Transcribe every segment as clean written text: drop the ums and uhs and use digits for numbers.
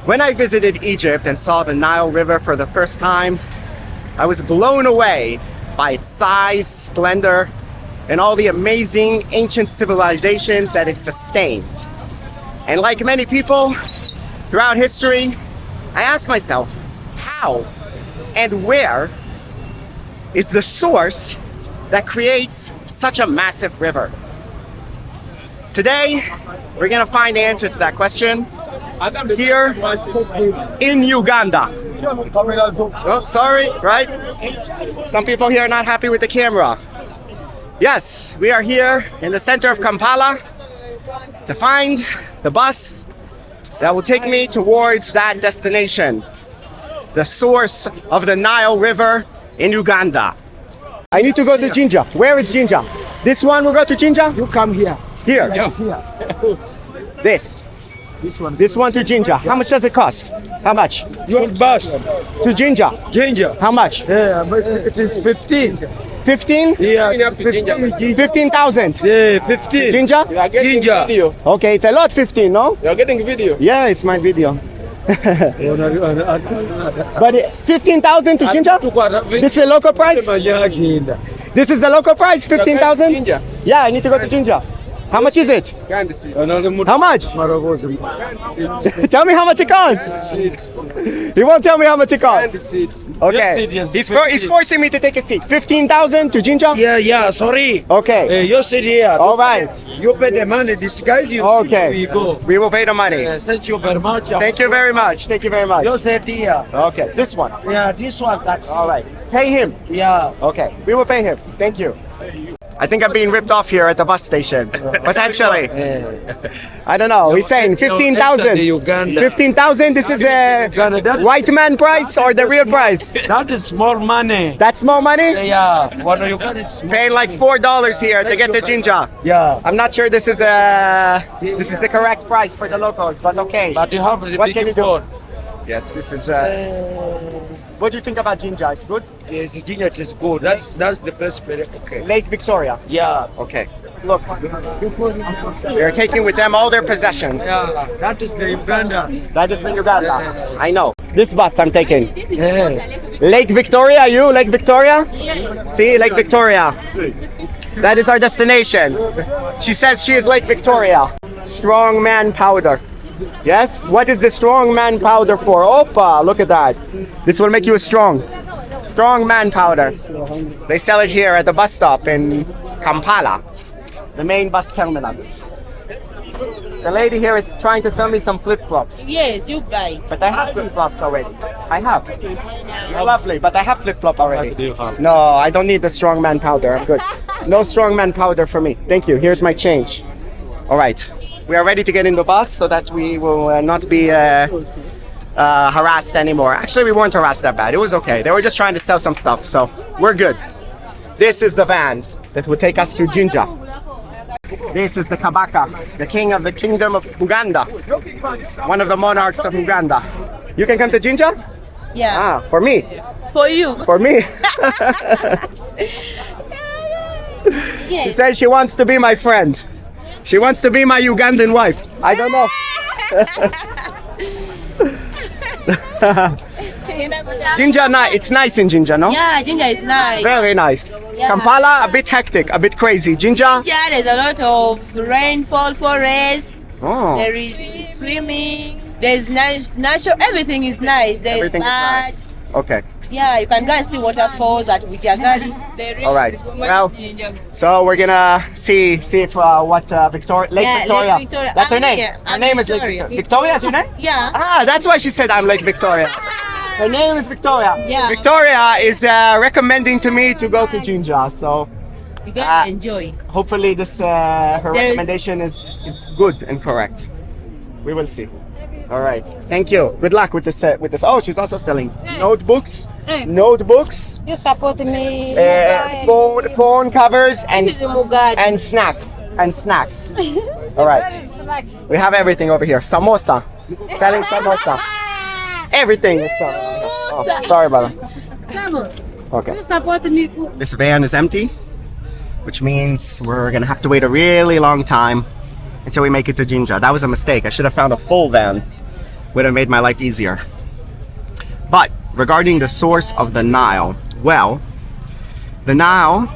When I visited Egypt and saw the Nile River for the first time, I was blown away by its size, splendor, and all the amazing ancient civilizations that it sustained. And like many people throughout history, I asked myself, how and where is the source that creates such a massive river? Today, we're gonna find the answer to that question here in Uganda. Oh, sorry, right? Some people here are not happy with the camera. Yes, we are here in the center of Kampala to find the bus that will take me towards that destination, the source of the Nile River in Uganda. I need to go to Jinja. Where is Jinja? This one will go to Jinja? You come here. Here. Yes, here. This. This one. This one to Jinja. How much does it cost? How much? Your bus. To Jinja. Ginger. How much? Yeah, but it is 15. 15? Yeah, 15. 15,000. Yeah, 15. Jinja? You are getting Ginger. video. Okay, it's a lot 15, no? You are getting video. Yeah, it's my video. But 15,000 to Jinja? This is the local price? This is the local price, 15,000? Ginger. Yeah, I need to go to Jinja. How much is it? Can't see. How much? Tell me how much it costs. Seats. He won't tell me how much it Can't costs. see. Okay. Yes, He's forcing me to take a seat. 15,000 to Jinja? Yeah, sorry. Okay. You sit here. All right. You pay the money, this guys you Okay. we go. We will pay the money. Thank you very much. Thank you very much. Thank you very much. You sit here. Okay. This one. Yeah, this one taxi. All right. Pay him. Yeah. Okay. We will pay him. Thank you. I think I'm being ripped off here at the bus station. Potentially. I don't know. He's saying 15,000. Uganda. 15,000? This is a white man price or the real price? That is small money. That's more money? Yeah. What you got is small. Paying like $4 here to get to Jinja. Yeah. I'm not sure this is the correct price for the locals, but okay. But you have the What can big you do? phone. Yes, this is. What do you think about Jinja? It's good. Yes, Ginger is good. That's the best. Okay. Lake Victoria. Yeah. Okay. Look, they're taking with them all their possessions. Yeah. That is the Uganda. That is the Uganda. I know. This bus I'm taking. Yeah. Lake Victoria, you? Lake Victoria? Yes. See, Lake Victoria. That is our destination. She says she is Lake Victoria. Strong man powder. Yes? What is the strong man powder for? Opa, look at that. This will make you strong. Strong man powder. They sell it here at the bus stop in Kampala, the main bus terminal. The lady here is trying to sell me some flip-flops. Yes, you buy. But I have flip-flops already. I have. You're lovely, but I have flip-flop already. No, I don't need the strong man powder. I'm good. No strong man powder for me. Thank you. Here's my change. All right. We are ready to get in the bus so that we will not be harassed anymore. Actually, we weren't harassed that bad. It was okay. They were just trying to sell some stuff, so we're good. This is the van that will take us to Jinja. This is the Kabaka, the king of the kingdom of Uganda, one of the monarchs of Uganda. You can come to Jinja? Yeah. Ah, for me. For you. For me. She Yes. says she wants to be my friend. She wants to be my Ugandan wife. I don't know. Jinja, it's nice in Jinja, no? Yeah, Ginger is nice. Very nice. Yeah. Kampala, a bit hectic, a bit crazy. Jinja? Yeah, there's a lot of rainfall, forest. Oh, There is swimming. There's natural. Everything is nice. There's everything is birds. nice. Okay, Yeah, you can go and see waterfalls at Wijagali. all right. Well, so we're gonna see if what Lake Victoria. Lake Victoria. That's her I'm name. here. Her I'm name is Lake Victoria. Victoria. Victoria is your name? Yeah. Ah, that's why she said I'm Lake Victoria. Her name is Victoria. Yeah. Victoria is recommending to me to go to Jinja, so You gotta enjoy. hopefully this her There is- recommendation is good and correct. We will see. All right. Thank you. Good luck with this. Oh, she's also selling notebooks. Notebooks. You support me. Phone covers and This is Mugadi. and snacks and snacks. All right. We have everything over here. Samosa. Selling samosa. Everything is selling. Oh, sorry, brother. Okay. You support me. This van is empty, which means we're gonna have to wait a really long time until we make it to Jinja. That was a mistake. I should have found a full van. would have made my life easier. But regarding the source of the Nile, well, the Nile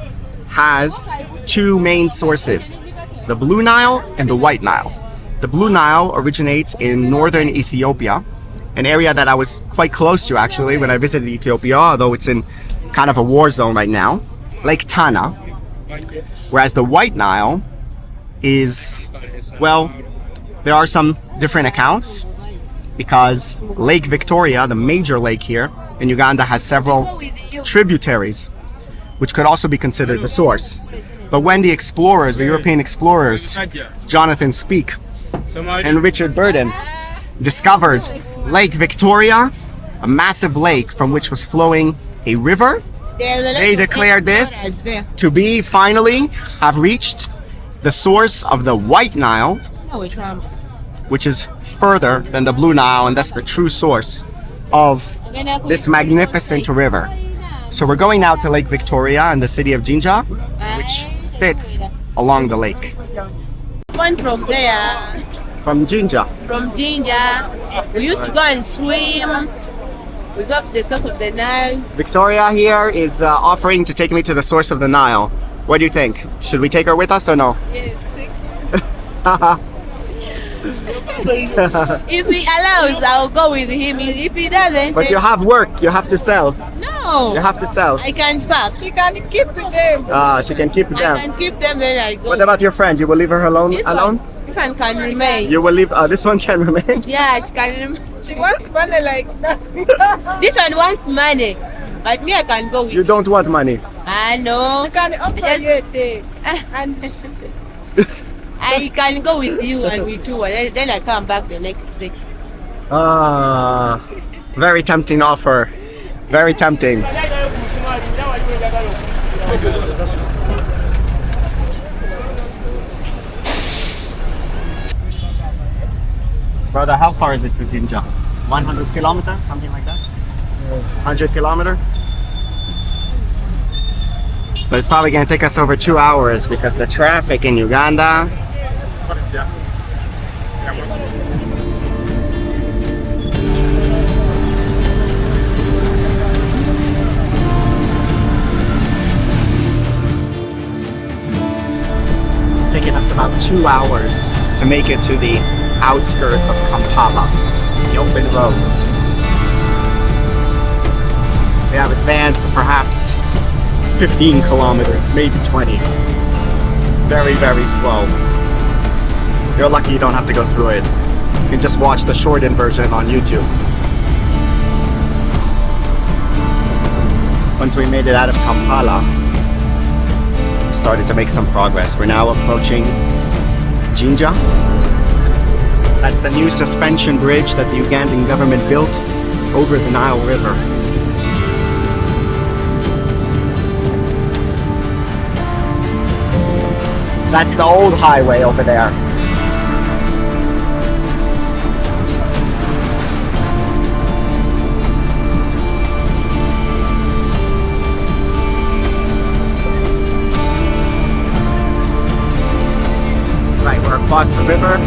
has two main sources, the Blue Nile and the White Nile. The Blue Nile originates in northern Ethiopia, an area that I was quite close to actually when I visited Ethiopia, although it's in kind of a war zone right now, Lake Tana. Whereas the White Nile is, well, there are some different accounts because Lake Victoria, the major lake here in Uganda, has several tributaries, which could also be considered the source. But when the explorers, the European explorers, Jonathan Speke and Richard Burden, discovered Lake Victoria, a massive lake from which was flowing a river, they declared this to be, finally, have reached the source of the White Nile, which is further than the Blue Nile, and that's the true source of this magnificent river. So we're going now to Lake Victoria in the city of Jinja, which sits along the lake. One from there, From Jinja. from Jinja, we used to go and swim. We go up to the source of the Nile. Victoria here is offering to take me to the source of the Nile. What do you think? Should we take her with us or no? Yes, thank If he allows, I'll go with him. If he doesn't, But you have work, you have to sell. no. You have to sell. I can pack. She can keep them. She can keep I them. can keep them, then I go. What about your friend? You will leave her alone? this alone? This one can remain. You will leave. This one can remain. Yeah, she can remain. She wants money like that. This one wants money. But me, I can go with You don't want money. I know. She can offer Yes. you a day. And I can go with you and we two. Then I come back the next day. Very tempting offer. Very tempting. Brother, how far is it to Jinja? 100 kilometers, something like that? 100 kilometer? But it's probably going to take us over 2 hours because the traffic in Uganda. It's taken us about 2 hours to make it to the outskirts of Kampala, the open roads. We have advanced perhaps 15 kilometers, maybe 20. Very, very slow. You're lucky you don't have to go through it. You can just watch the shortened version on YouTube. Once we made it out of Kampala, we started to make some progress. We're now approaching Jinja. That's the new suspension bridge that the Ugandan government built over the Nile River. That's the old highway over there. Right, we're across the river,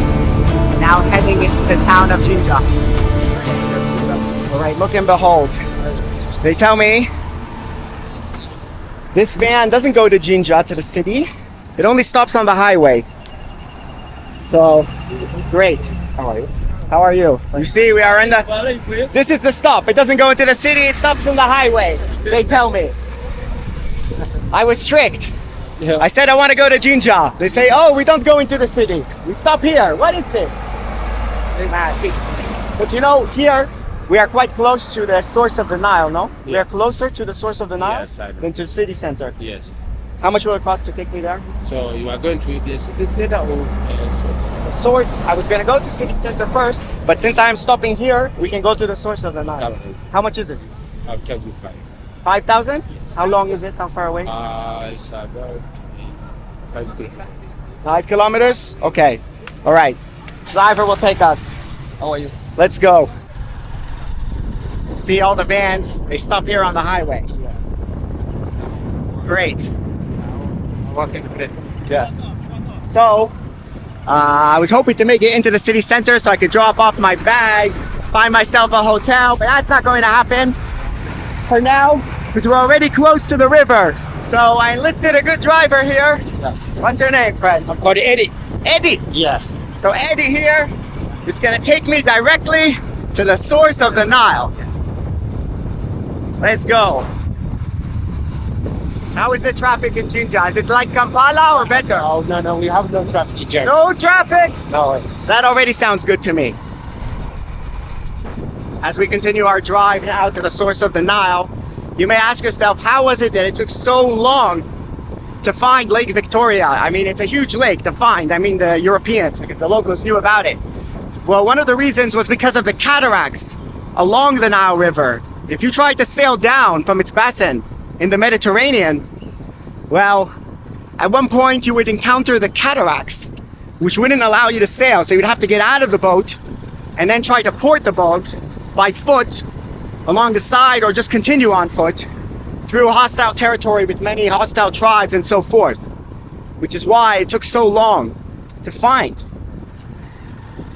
now heading into the town of Jinja. All right, look and behold. They tell me this van doesn't go to Jinja, to the city. It only stops on the highway. So, great. How are you? How are you? You see, we are in the... This is the stop. It doesn't go into the city, it stops on the highway. They tell me. I was tricked. Yeah. I said I want to go to Jinja. They say, oh, we don't go into the city. We stop here. What is this? But you know, here, we are quite close to the source of the Nile, no? We are Yes. closer to the source of the Nile Yes, I know. than to the city center. Yes. How much will it cost to take me there? So you are going to the city center or source? The source, I was going to go to city center first, but since I'm stopping here, we can go to the source of the Nile. Come. How much is it? I'll tell you 5,000? How long is it? How far away? It's about 5 kilometers. 5 kilometers? Okay. All right. Driver will take us. How are you? Let's go. See all the vans, they stop here on the highway. Great. Walking great. Yes. So, I was hoping to make it into the city center so I could drop off my bag find myself a hotel, but that's not going to happen for now because we're already close to the river. So I enlisted a good driver here. Yes. What's your name, friend? I'm called Eddie. Eddie. Yes. So Eddie here is going to take me directly to the source of the Nile. Let's go. How is the traffic in Jinja? Is it like Kampala or better? Oh, no, we have no traffic jam. No traffic? No. That already sounds good to me. As we continue our drive now to the source of the Nile, you may ask yourself, how was it that it took so long to find Lake Victoria? I mean, it's a huge lake to find. I mean, the Europeans, because the locals knew about it. Well, one of the reasons was because of the cataracts along the Nile River. If you tried to sail down from its basin in the Mediterranean, well, at one point you would encounter the cataracts, which wouldn't allow you to sail. So you'd have to get out of the boat and then try to port the boat by foot along the side, or just continue on foot through hostile territory with many hostile tribes and so forth, which is why it took so long to find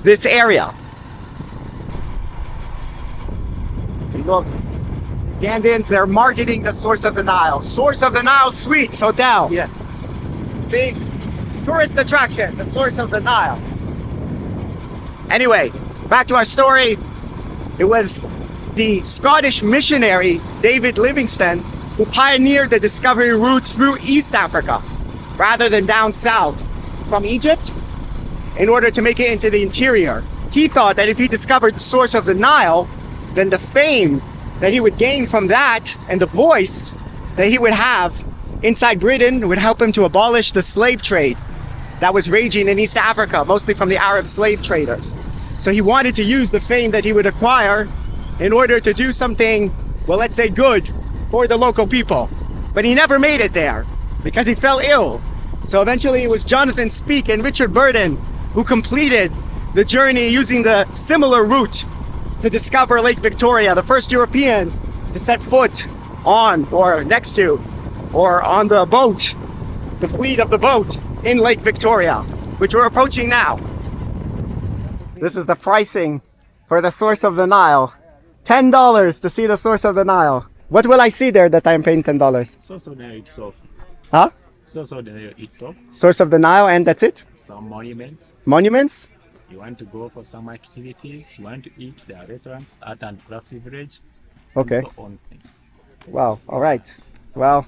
this area. And look, Ugandans, they're marketing the source of the Nile. Source of the Nile Suites Hotel. Yeah. See? Tourist attraction, the source of the Nile. Anyway, back to our story. It was the Scottish missionary David Livingstone who pioneered the discovery route through East Africa rather than down south from Egypt in order to make it into the interior. He thought that if he discovered the source of the Nile, then the fame that he would gain from that and the voice that he would have inside Britain would help him to abolish the slave trade that was raging in East Africa, mostly from the Arab slave traders. So he wanted to use the fame that he would acquire in order to do something, well, let's say good for the local people. But he never made it there because he fell ill. So eventually it was Jonathan Speke and Richard Burden who completed the journey using the similar route to discover Lake Victoria, the first Europeans to set foot on or next to or on the boat, the fleet of the boat in Lake Victoria, which we're approaching now. This is the pricing for the source of the Nile. $10 to see the source of the Nile. What will I see there that I'm paying $10? Source of the Nile itself. Huh? Source of the Nile itself. Source of the Nile, and that's it? Some monuments. Monuments? You want to go for some activities. You want to eat. There are restaurants, art and craft village. Okay. And so on things. Wow. All right. Well,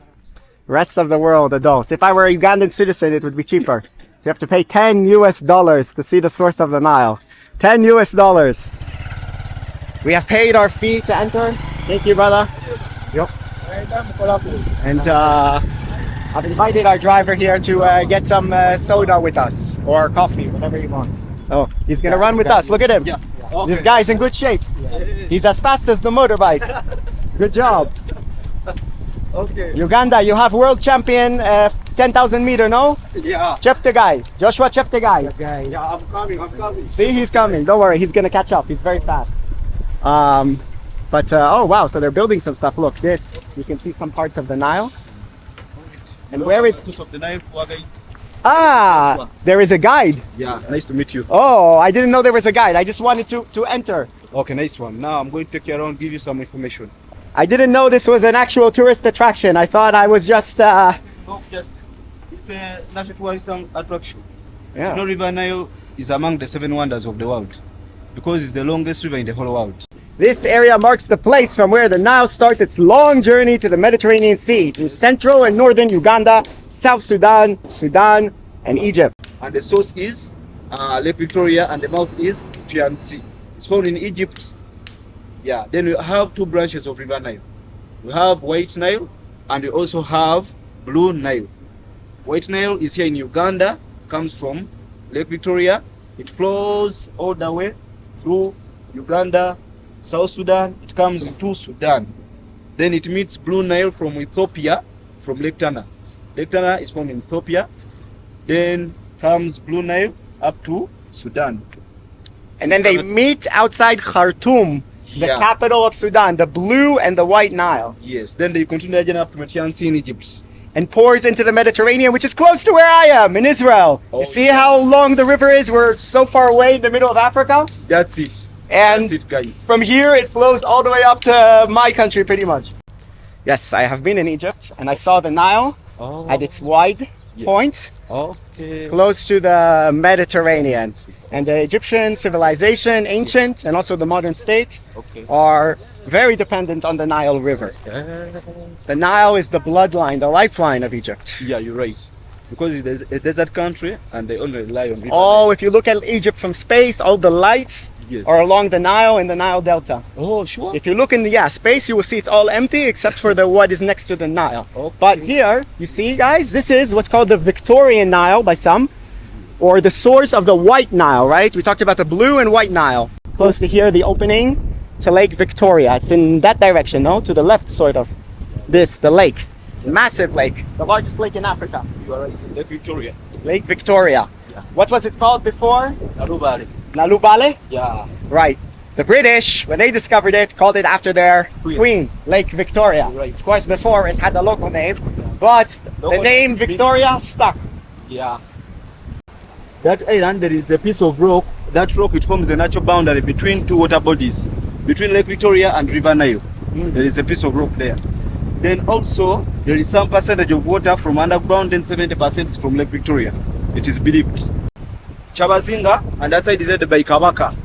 rest of the world adults. If I were a Ugandan citizen, it would be cheaper. You have to pay $10 to see the source of the Nile. $10. We have paid our fee to enter. Thank you, brother. Yep. And I've invited our driver here to get some soda with us or coffee, whatever he wants. Oh, he's gonna run with us. Look at him. This guy's in good shape. He's as fast as the motorbike. Good job. Okay. Uganda, you have world champion 10,000 meter, no? Yeah. Cheptegei, Joshua Cheptegei. Yeah, I'm coming. See, he's coming. Don't worry, he's gonna catch up. He's very fast. Oh wow, so they're building some stuff. Look, this, you can see some parts of the Nile. And where is... Source of the Nile tour guide. Ah, there is a guide. Yeah, nice to meet you. Oh, I didn't know there was a guide. I just wanted to enter. Okay, nice one. Now I'm going to take you around, give you some information. I didn't know this was an actual tourist attraction. I thought I was just... No, it's a national tourism attraction. Yeah. You know, River Nile is among the 7 wonders of the world because it's the longest river in the whole world. This area marks the place from where the Nile starts its long journey to the Mediterranean Sea through central and northern Uganda, South Sudan, Sudan, and Egypt. And the source is Lake Victoria, and the mouth is Fian Sea. It's found in Egypt. Yeah. Then we have 2 branches of River Nile. We have White Nile, and we also have Blue Nile. White Nile is here in Uganda, comes from Lake Victoria. It flows all the way through Uganda, South Sudan. It comes to Sudan. Then it meets Blue Nile from Ethiopia, from Lake Tana. Lake Tana is found in Ethiopia. Then comes Blue Nile up to Sudan. And then they meet outside Khartoum, the Yeah. capital of Sudan, the Blue and the White Nile, Yes. Then they continue their journey up to Matian Sea in Egypt. and pours into the Mediterranean, which is close to where I am in Israel. Oh, You see how long the river is? We're so far away in the middle of Africa. That's it. And That's it, guys. from here, it flows all the way up to my country, pretty much. Yes, I have been in Egypt, and I saw the Nile at its wide point, Okay. close to the Mediterranean. And the Egyptian civilization, ancient, and also the modern state, are very dependent on the Nile River. The Nile is the bloodline, the lifeline of Egypt. Yeah, you're right. Because it is a desert country and they only rely on river. Oh, if you look at Egypt from space, all the lights Yes. are along the Nile in the Nile Delta. Oh, sure. If you look in the space, you will see it's all empty except for the what is next to the Nile. Okay. But here, you see, guys, this is what's called the Victorian Nile by some, or the source of the White Nile, right? We talked about the blue and white Nile. Close to here, the opening to Lake Victoria. It's in that direction, no? To the left, sort of. This, the lake. Massive lake. The largest lake in Africa. You are right. Lake Victoria. Lake Victoria. Yeah. What was it called before? Narubari. Nalubale? Yeah. Right. The British, when they discovered it, called it after their queen, Lake Victoria. Right. Of course, before it had a local name, but the name Victoria stuck. Yeah. That island, there is a piece of rock. That rock, it forms a natural boundary between two water bodies, between Lake Victoria and River Nile. There is a piece of rock there. Then also, there is some percentage of water from underground, and 70% is from Lake Victoria. It is believed. Chabazinga, and that side is headed by Kabaka.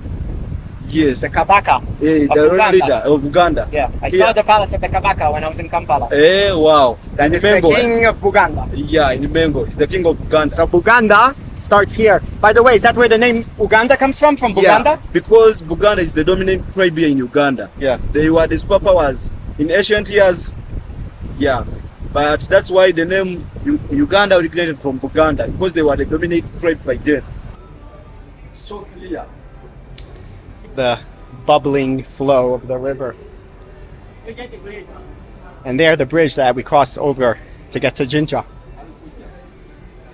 Yes. The Kabaka. The of royal leader of Uganda. Yeah, I saw the palace of the Kabaka when I was in Kampala. Wow. That is the king of Buganda. Yeah, in Mengo. It's the king of Uganda. So Buganda starts here. By the way, is that where the name Uganda comes from? From Buganda? Yeah, because Buganda is the dominant tribe here in Uganda. Yeah, they were the superpowers in ancient years. Yeah, but that's why the name Uganda originated from Buganda, because they were the dominant tribe by then. So clear. The bubbling flow of the river. And there, the bridge that we crossed over to get to Jinja.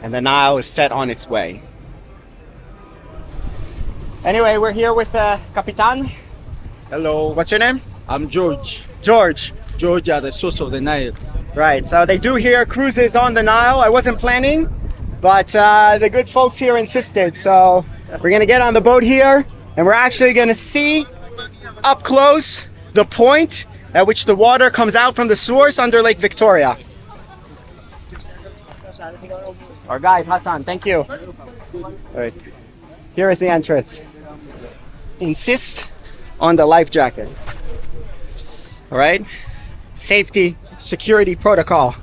And the Nile is set on its way. Anyway, we're here with Capitan. Hello, What's your name? I'm George. George. George are the source of the Nile. Right, so they do here cruises on the Nile. I wasn't planning, but the good folks here insisted. So we're gonna get on the boat here, and we're actually gonna see up close the point at which the water comes out from the source under Lake Victoria. Our guide, Hassan, thank you. All right, here is the entrance. Insist on the life jacket. All right, safety, security protocol.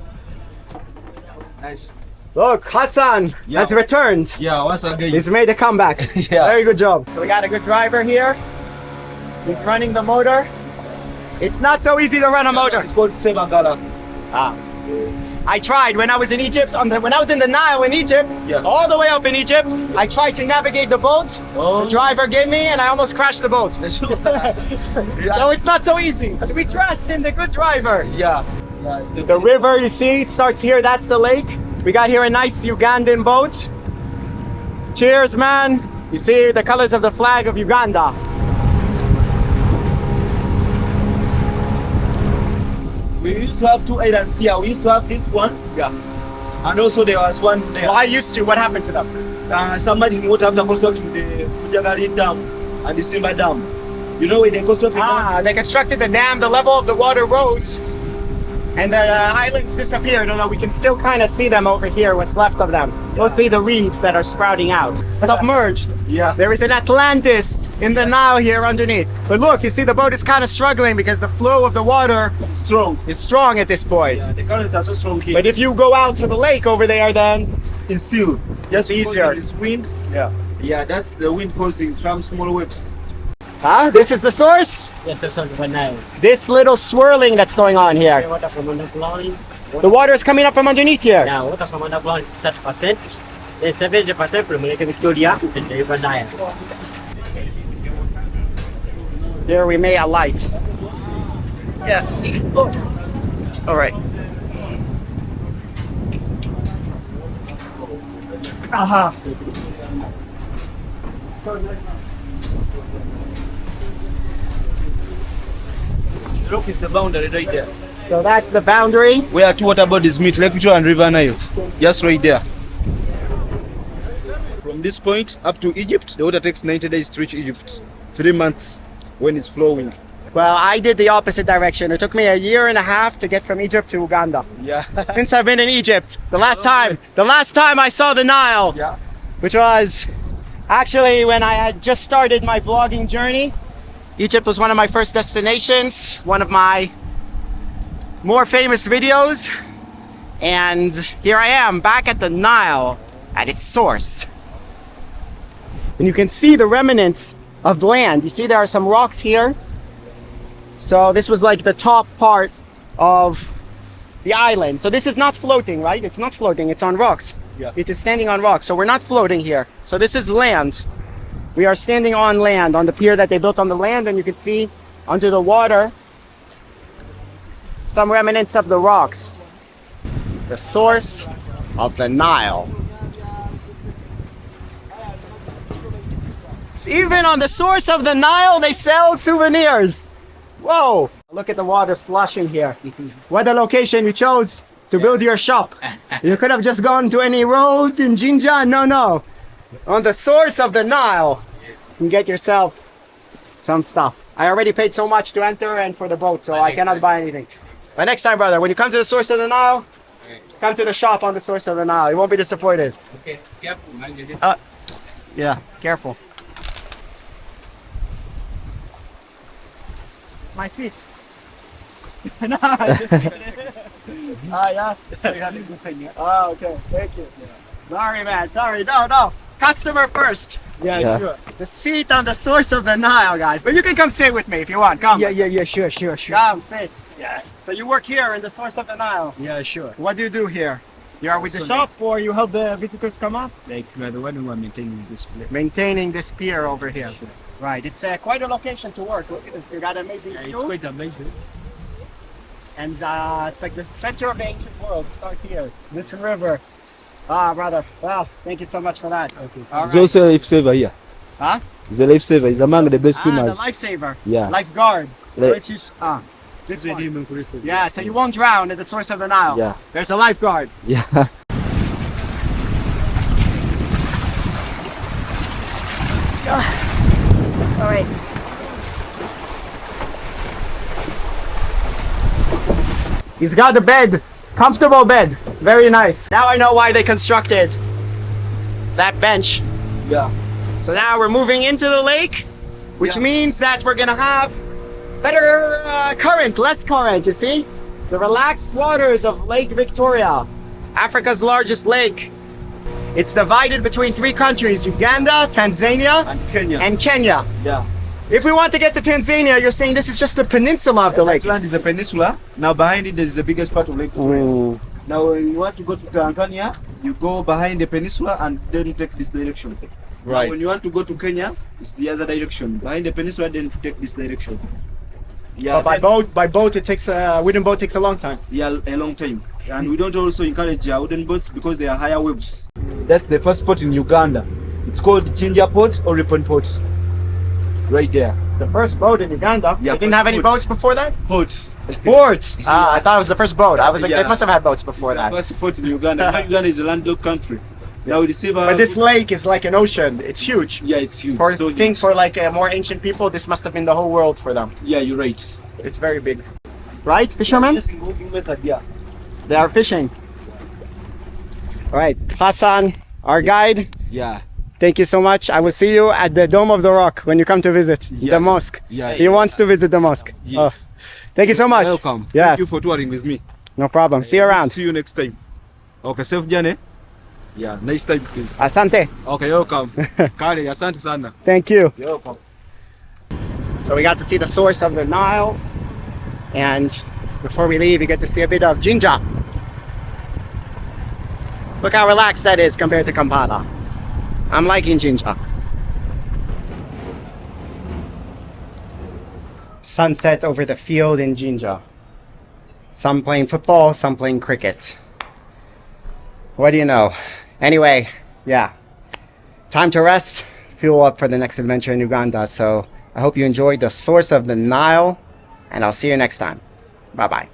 Nice. Look, Hassan has returned. Yeah, once again. He's made a comeback. Yeah. Very good job. So we got a good driver here. He's running the motor. It's not so easy to run a motor. It's called Semangala. I tried when I was in Egypt, when I was in the Nile in Egypt, all the way up in Egypt, I tried to navigate the boat. The driver gave me and I almost crashed the boat. So it's not so easy. But we trust in the good driver. Yeah. The river, you see, starts here. That's the lake. We got here a nice Ugandan boat. Cheers, man. You see the colors of the flag of Uganda. We used to have two islands here. We used to have this one. Yeah. And also there was one there. Well, I used to. What happened to them? Somebody in water after constructing the Bujagali Dam and the Simba Dam. You know when they constructed They constructed the dam, the level of the water rose, and the islands disappeared, although we can still kind of see them over here, what's left of them. Mostly the reeds that are sprouting out. Submerged. Yeah. There is an Atlantis in the Nile here underneath. But look, you see the boat is kind of struggling because the flow of the water is strong at this point. The currents are so strong here. But if you go out to the lake over there, then it's still just easier. It's wind. Yeah, that's the wind causing some small waves. This is the source? Yes, that's on the Nile. This little swirling that's going on here. Water from underground. The water is coming up from underneath here. Now, water from underground is 30%. Then 70% from Lake Victoria and the River Nile. Here we may alight. Yes. Oh. All right. Aha. The rock is the boundary right there. So that's the boundary. Where two water bodies meet, Lake Victoria and River Nile. Just right there. From this point up to Egypt, the water takes 90 days to reach Egypt. 3 months when it's flowing. Well, I did the opposite direction. It took me a year and a half to get from Egypt to Uganda. Yeah. Since I've been in Egypt, the last time I saw the Nile, Yeah. which was actually when I had just started my vlogging journey. Egypt was one of my first destinations, one of my more famous videos. And here I am back at the Nile at its source. And you can see the remnants of land. You see there are some rocks here. So this was like the top part of the island. So this is not floating, right? It's not floating, it's on rocks. Yeah. It is standing on rocks. So we're not floating here. So this is land. We are standing on land, on the pier that they built on the land, and you can see under the water some remnants of the rocks. The source of the Nile. So even on the source of the Nile, they sell souvenirs. Whoa! Look at the water slushing here. What a location you chose to build your shop. You could have just gone to any road in Jinja. No. On the source of the Nile, you can get yourself some stuff. I already paid so much to enter and for the boat, so I cannot buy anything. But next time, brother, when you come to the source of the Nile, come to the shop on the source of the Nile. You won't be disappointed. Okay, careful, man. Yeah, careful. It's my seat. No, I just yeah. So you have a good time, yeah? Oh, okay. Thank you. Sorry, man. Sorry. No. Customer first. Yeah, sure. The seat on the source of the Nile, guys. But you can come sit with me if you want. Come. Yeah, sure. Come, sit. Yeah. So you work here in the source of the Nile. Yeah, sure. What do you do here? You are with the So shop or you help the visitors come off? Like, you are the one who are maintaining this place. Maintaining this pier over here. Right. It's quite a location to work. Look at this. You got an amazing Yeah, view. it's quite amazing. And it's like the center of the ancient world. Start here. This river. Ah, brother. Well, thank you so much for that. Okay. All He's right. also a lifesaver here. Huh? He's a lifesaver. He's among the best The swimmers. lifesaver. Yeah. Lifeguard. So Like- it's just this one. Inclusive. Yeah, so you won't drown at the source of the Nile. Yeah. There's a lifeguard. Yeah. All right. He's got a bed. Comfortable bed. Very nice. Now I know why they constructed that bench. Yeah. So now we're moving into the lake, which Yeah. means that we're gonna have better current, less current, you see? The relaxed waters of Lake Victoria, Africa's largest lake. It's divided between 3 countries, Uganda, Tanzania, And Kenya. and Kenya. Yeah. If we want to get to Tanzania, you're saying this is just the peninsula of the lake. That land is a peninsula. Now behind it is the biggest part of Lake Victoria. Now when you want to go to Tanzania, you go behind the peninsula and then you take this direction. Now, when you want to go to Kenya, it's the other direction. Behind the peninsula, then you take this direction. Yeah. But by boat, it takes wooden boat takes a long time. Yeah, a long time. And we don't also encourage wooden boats because they are higher waves. That's the first port in Uganda. It's called Ginger Port or Ripon Port. Right there. The first boat in Uganda. Yeah, They didn't first have any boat. boats before that. Port. Port. I thought it was the first boat. I was like, Yeah. they must have had boats before The that. first port in Uganda. Now Uganda is a landlocked country. Now we receive But this lake is like an ocean. It's huge. yeah, it's huge. For So think huge. for like more ancient people, this must have been the whole world for them. Yeah, you're right. It's very big. Right, fishermen? Just in walking method, yeah. They are fishing. All right, Hassan, our guide. Yeah. Thank you so much. I will see you at the Dome of the Rock when you come to visit Yeah. the mosque. Yeah. He wants to visit the mosque. Yes. Oh, thank you so much. Welcome. Yes. Thank you for touring with me. No problem. See you around. See you next time. Okay, safe journey. Yeah, nice time, please. Asante. Okay, you're welcome. Kale, asante sana. Thank you. You're welcome. So we got to see the source of the Nile. And before we leave, you get to see a bit of Jinja. Look how relaxed that is compared to Kampala. I'm liking Jinja. Sunset over the field in Jinja. Some playing football, some playing cricket. What do you know? Anyway, yeah. Time to rest, fuel up for the next adventure in Uganda. So I hope you enjoyed the source of the Nile, and I'll see you next time. Bye-bye.